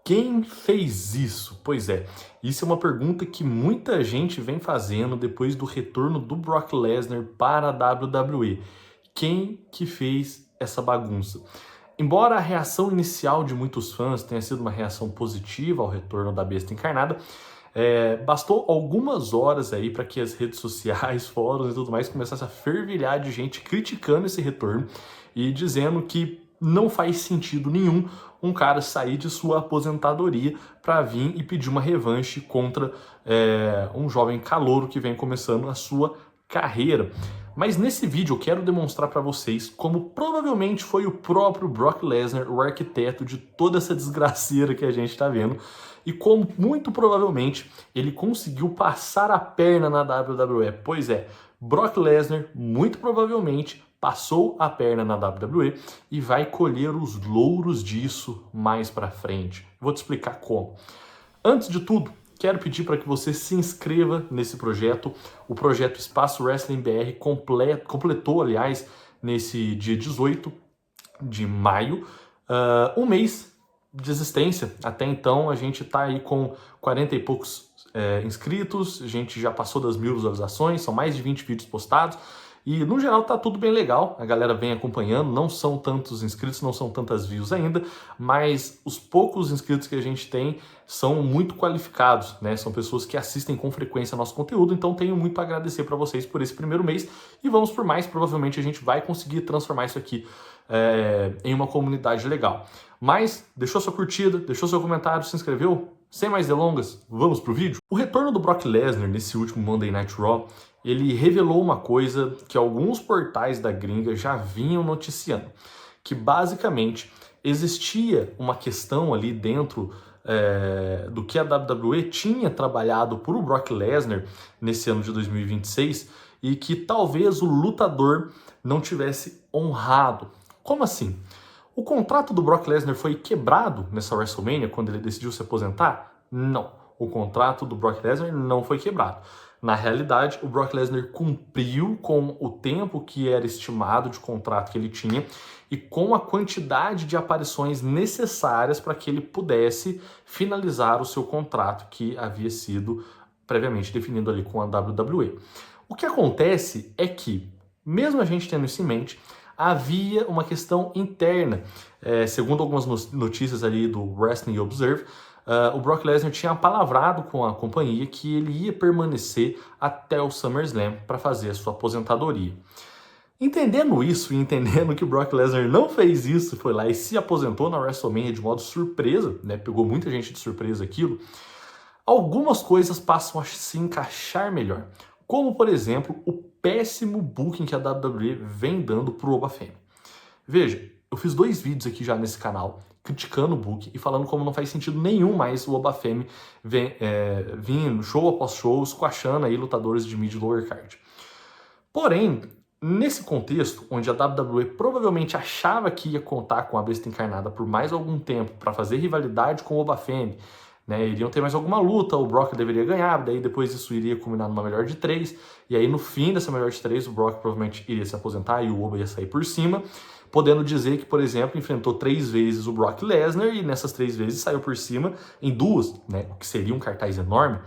Quem fez isso? Pois é, isso é uma pergunta que muita gente vem fazendo depois do retorno do Brock Lesnar para a WWE. Quem que fez essa bagunça? Embora a reação inicial de muitos fãs tenha sido uma reação positiva ao retorno da besta encarnada, bastou algumas horas aí para que as redes sociais, fóruns e tudo mais começassem a fervilhar de gente criticando esse retorno e dizendo que não faz sentido nenhum um cara sair de sua aposentadoria para vir e pedir uma revanche contra um jovem calouro que vem começando a sua carreira. Mas nesse vídeo eu quero demonstrar para vocês como provavelmente foi o próprio Brock Lesnar o arquiteto de toda essa desgraceira que a gente está vendo e como muito provavelmente ele conseguiu passar a perna na WWE. Pois é, Brock Lesnar muito provavelmente passou a perna na WWE e vai colher os louros disso mais para frente. Vou te explicar como. Antes de tudo, quero pedir para que você se inscreva nesse projeto. O projeto Espaço Wrestling BR completou, aliás, nesse dia 18 de maio, um mês de existência. Até então, a gente está aí com 40 e poucos inscritos, a gente já passou das 1000 visualizações, são mais de 20 vídeos postados. E, no geral, tá tudo bem legal, a galera vem acompanhando, não são tantos inscritos, não são tantas views ainda, mas os poucos inscritos que a gente tem são muito qualificados, né? São pessoas que assistem com frequência nosso conteúdo, então tenho muito a agradecer para vocês por esse primeiro mês e vamos por mais, provavelmente a gente vai conseguir transformar isso aqui em uma comunidade legal. Mas, deixou sua curtida, deixou seu comentário, se inscreveu? Sem mais delongas, vamos pro vídeo? O retorno do Brock Lesnar nesse último Monday Night Raw, ele revelou uma coisa que alguns portais da gringa já vinham noticiando, que basicamente existia uma questão ali dentro do que a WWE tinha trabalhado para o Brock Lesnar nesse ano de 2026 e que talvez o lutador não tivesse honrado. Como assim? O contrato do Brock Lesnar foi quebrado nessa WrestleMania quando ele decidiu se aposentar? Não. O contrato do Brock Lesnar não foi quebrado. Na realidade, o Brock Lesnar cumpriu com o tempo que era estimado de contrato que ele tinha e com a quantidade de aparições necessárias para que ele pudesse finalizar o seu contrato que havia sido previamente definido ali com a WWE. O que acontece é que, mesmo a gente tendo isso em mente, havia uma questão interna. Segundo algumas notícias ali do Wrestling Observer, o Brock Lesnar tinha palavrado com a companhia que ele ia permanecer até o SummerSlam para fazer a sua aposentadoria. Entendendo isso e entendendo que o Brock Lesnar não fez isso, foi lá e se aposentou na WrestleMania de modo surpresa, né? Pegou muita gente de surpresa aquilo, algumas coisas passam a se encaixar melhor. Como, por exemplo, o péssimo booking que a WWE vem dando pro Oba Femi. Veja, eu fiz 2 vídeos aqui já nesse canal criticando o book e falando como não faz sentido nenhum mais o Oba Femi vindo show após show, squashando aí lutadores de mid e lower card. Porém, nesse contexto, onde a WWE provavelmente achava que ia contar com a besta encarnada por mais algum tempo para fazer rivalidade com o Oba Femi, né, iriam ter mais alguma luta, o Brock deveria ganhar, daí depois isso iria culminar numa melhor de 3, e aí no fim dessa melhor de 3 o Brock provavelmente iria se aposentar e o Oba ia sair por cima, podendo dizer que, por exemplo, enfrentou 3 vezes o Brock Lesnar e nessas 3 vezes saiu por cima em 2, né, o que seria um cartaz enorme.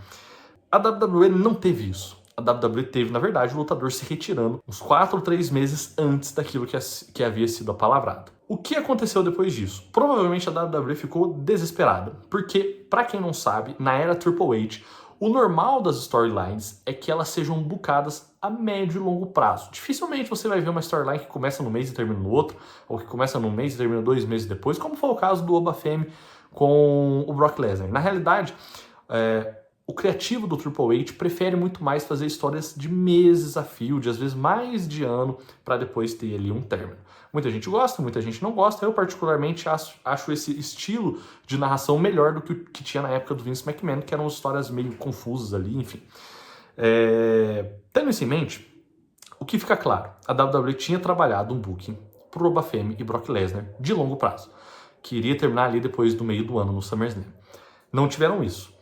A WWE não teve isso. A WWE teve, na verdade, o lutador se retirando uns 4 ou 3 meses antes daquilo que havia sido apalavrado. O que aconteceu depois disso? Provavelmente a WWE ficou desesperada, porque, para quem não sabe, na era Triple H, o normal das storylines é que elas sejam bucadas a médio e longo prazo. Dificilmente você vai ver uma storyline que começa num mês e termina no outro, ou que começa num mês e termina 2 meses depois, como foi o caso do Oba Femi com o Brock Lesnar. Na realidade, o criativo do Triple H prefere muito mais fazer histórias de meses a fio, de às vezes mais de ano, para depois ter ali um término. Muita gente gosta, muita gente não gosta. Eu particularmente acho esse estilo de narração melhor do que o que tinha na época do Vince McMahon, que eram histórias meio confusas ali, enfim. Tendo isso em mente, o que fica claro, a WWE tinha trabalhado um booking pro Oba Femi e Brock Lesnar de longo prazo, que iria terminar ali depois do meio do ano no SummerSlam. Não tiveram isso.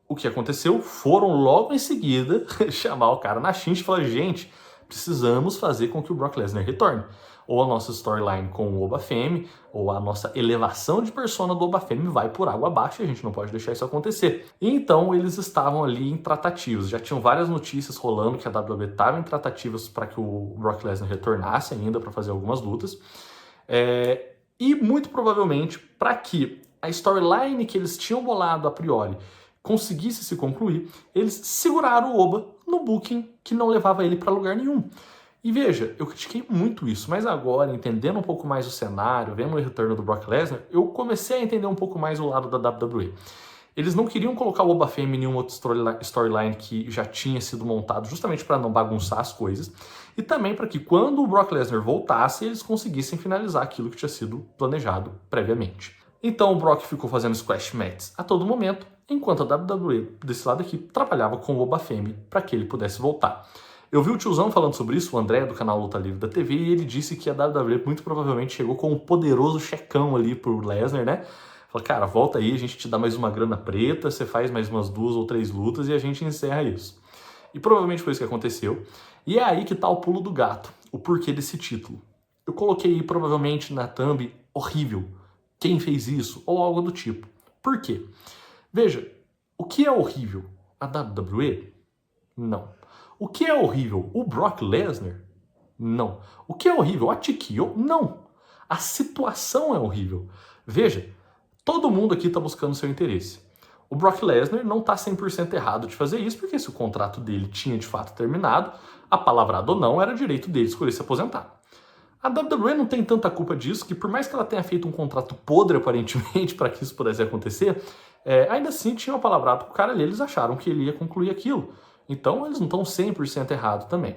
O que aconteceu? Foram logo em seguida chamar o cara na chincha e falar: gente, precisamos fazer com que o Brock Lesnar retorne. ou a nossa storyline com o Obafemi, ou a nossa elevação de persona do Obafemi vai por água abaixo e a gente não pode deixar isso acontecer. E então eles estavam ali em tratativas, já tinham várias notícias rolando que a WWE estava em tratativas para que o Brock Lesnar retornasse ainda para fazer algumas lutas. E muito provavelmente, para que a storyline que eles tinham bolado a priori conseguisse se concluir, eles seguraram o Oba no booking que não levava ele para lugar nenhum. E veja, eu critiquei muito isso, mas agora, entendendo um pouco mais o cenário, vendo o retorno do Brock Lesnar, eu comecei a entender um pouco mais o lado da WWE. Eles não queriam colocar o Obafemi em nenhuma outra storyline que já tinha sido montado, justamente para não bagunçar as coisas, e também para que quando o Brock Lesnar voltasse, eles conseguissem finalizar aquilo que tinha sido planejado previamente. Então o Brock ficou fazendo squash matches a todo momento, enquanto a WWE, desse lado aqui, trabalhava com o Obafemi para que ele pudesse voltar. Eu vi o tiozão falando sobre isso, o André, do canal Luta Livre da TV, e ele disse que a WWE muito provavelmente chegou com um poderoso checão ali pro Lesnar, né? Falou, cara, volta aí, a gente te dá mais uma grana preta, você faz mais umas 2 ou 3 lutas e a gente encerra isso. E provavelmente foi isso que aconteceu. E é aí que tá o pulo do gato, o porquê desse título. Eu coloquei provavelmente na thumb horrível, quem fez isso, ou algo do tipo. Por quê? Veja, o que é horrível? A WWE? Não. O que é horrível? O Brock Lesnar? Não. O que é horrível? A Tikio? Não. A situação é horrível. Veja, todo mundo aqui está buscando seu interesse. O Brock Lesnar não está 100% errado de fazer isso, porque se o contrato dele tinha de fato terminado, a palavrada ou não, era direito dele escolher se aposentar. A WWE não tem tanta culpa disso, que por mais que ela tenha feito um contrato podre, aparentemente, para que isso pudesse acontecer, ainda assim tinha uma palavrada com o cara ali, eles acharam que ele ia concluir aquilo. Então eles não estão 100% errados também.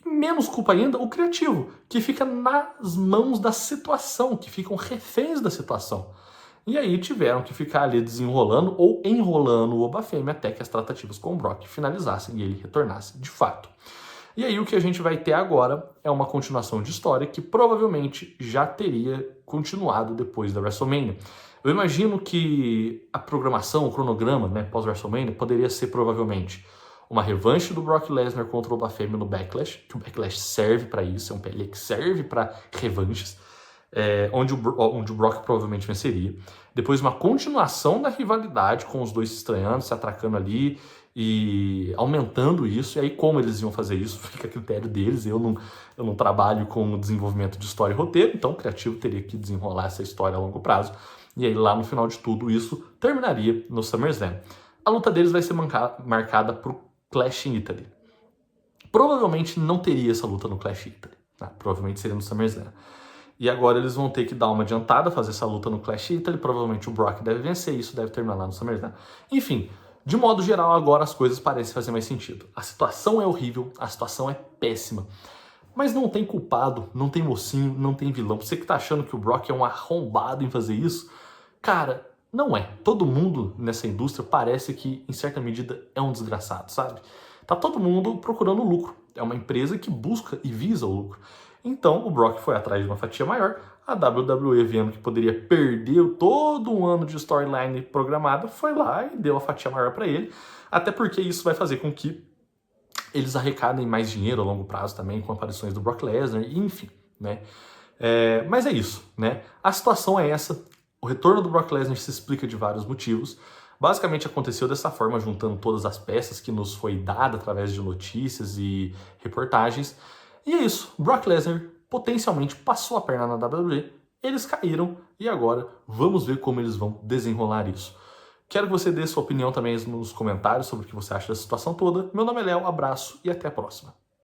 E menos culpa ainda o criativo, que fica nas mãos da situação, que ficam reféns da situação. E aí tiveram que ficar ali desenrolando ou enrolando o Obafemi até que as tratativas com o Brock finalizassem e ele retornasse de fato. E aí o que a gente vai ter agora é uma continuação de história que provavelmente já teria continuado depois da WrestleMania. Eu imagino que a programação, o cronograma, né, pós-WrestleMania, poderia ser provavelmente uma revanche do Brock Lesnar contra o Obafemi no Backlash, que o Backlash serve para isso, é um PLE que serve para revanches, onde o Brock provavelmente venceria. Depois uma continuação da rivalidade com os dois se estranhando, se atracando ali e aumentando isso. E aí como eles iam fazer isso fica a critério deles. Eu não trabalho com o desenvolvimento de história e roteiro, então o criativo teria que desenrolar essa história a longo prazo. E aí lá no final de tudo isso terminaria no SummerSlam. A luta deles vai ser marcada pro Clash in Italy. Provavelmente não teria essa luta no Clash in Italy. Tá? Provavelmente seria no SummerSlam. E agora eles vão ter que dar uma adiantada, fazer essa luta no Clash in Italy. Provavelmente o Brock deve vencer e isso deve terminar lá no SummerSlam. Enfim, de modo geral, agora as coisas parecem fazer mais sentido. A situação é horrível, a situação é péssima. Mas não tem culpado, não tem mocinho, não tem vilão. Você que tá achando que o Brock é um arrombado em fazer isso, cara, não é. Todo mundo nessa indústria parece que, em certa medida, é um desgraçado, sabe? Tá todo mundo procurando lucro. É uma empresa que busca e visa o lucro. Então, o Brock foi atrás de uma fatia maior. A WWE, vendo que poderia perder todo um ano de storyline programada, foi lá e deu a fatia maior para ele. Até porque isso vai fazer com que eles arrecadem mais dinheiro a longo prazo também, com aparições do Brock Lesnar, enfim, né? Mas é isso, né? A situação é essa. O retorno do Brock Lesnar se explica de vários motivos. Basicamente aconteceu dessa forma, juntando todas as peças que nos foi dada através de notícias e reportagens. E é isso, Brock Lesnar potencialmente passou a perna na WWE, eles caíram e agora vamos ver como eles vão desenrolar isso. Quero que você dê sua opinião também nos comentários sobre o que você acha da situação toda. Meu nome é Léo, abraço e até a próxima.